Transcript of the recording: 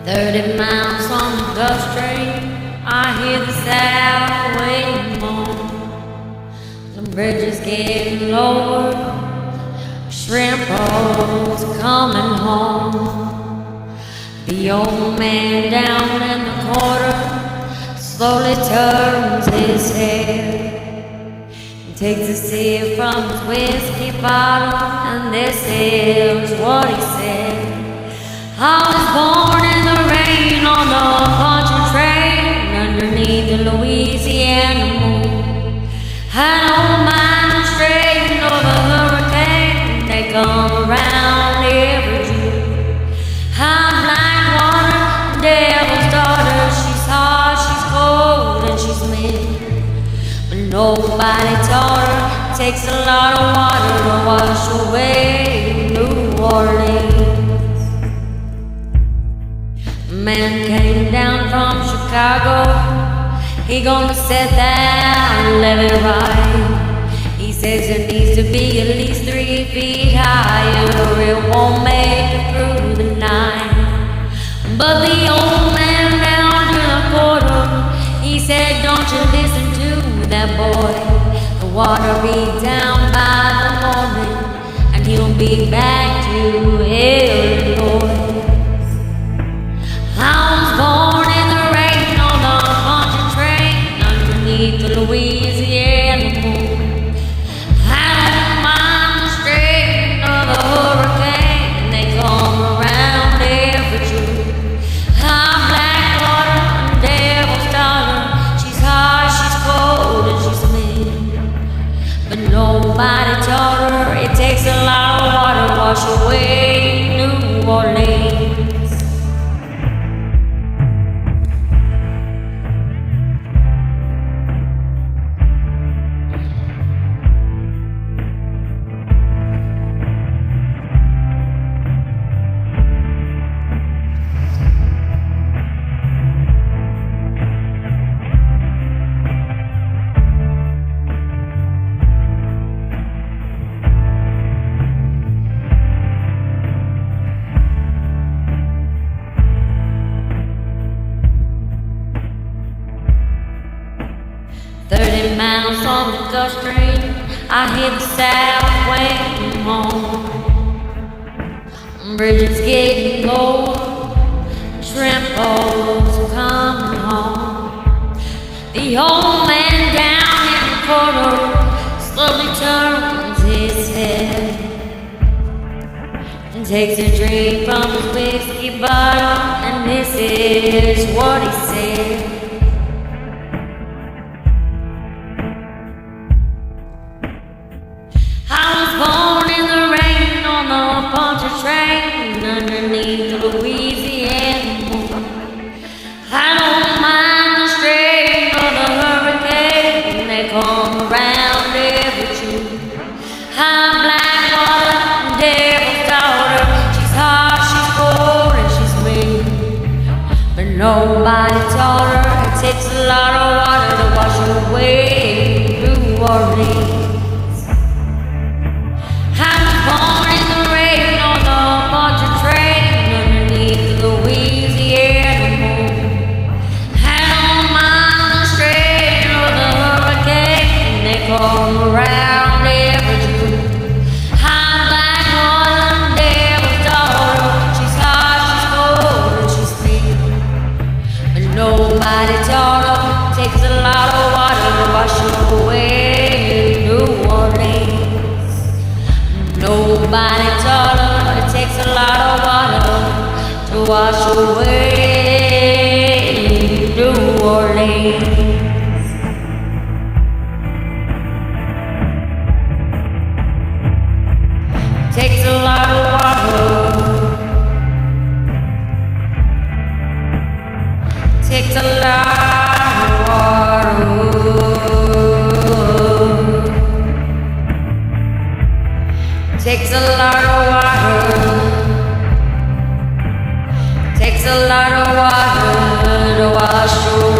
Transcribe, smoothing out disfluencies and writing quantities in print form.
30 miles on the Gulf Stream, I hear the South waiting home. The bridge is getting lower, shrimp rolls coming home. The old man down in the corner slowly turns his head. He takes a sip from his whiskey bottle, and this is what he said. I was born in the rain on the country train underneath the Louisiana moon. I don't mind straight over hurricane, they come around every June. I'm like water, devil's daughter, she's hot, she's cold, and she's mean. But nobody taught her, it takes a lot of water to wash away New Orleans. Man came down from Chicago, he gonna set that levee right. He says it needs to be at least 3 feet higher or it won't make it through the night. But the old man down to the quarter, he said, don't you listen to that boy. The water be down by the morning and he'll be back to Illinois. I was born in the rain on the country train underneath the Louisiana moon. I don't mind the strain of the hurricane, they come around every June. I'm black water, devil's daughter, she's hot, she's cold, and she's mean. But nobody taught her it takes a lot of water to wash away New Orleans. Miles on the Gulf Stream, I hear the South waiting home. Bridges getting low, shrimp rolls coming home. The old man down in the corner slowly turns his head and takes a drink from his whiskey bottle, and this is what he said. Train underneath the Louisiana moon. I don't mind the strain of the hurricane, they come around every June. I'm black water, devil's daughter, she's hot, she's cold, and she's mean. But nobody taught her it takes a lot of water to wash away New Orleans. Come around every June. I'm like one devil's daughter, she's hot, she's cold, and she's mean. But nobody taught her it takes a lot of water to wash away New Orleans. Nobody taught her it takes a lot of water to wash away New Orleans. Takes a lot of water. Takes a lot of water. Takes a lot of water. Takes a lot of water to wash away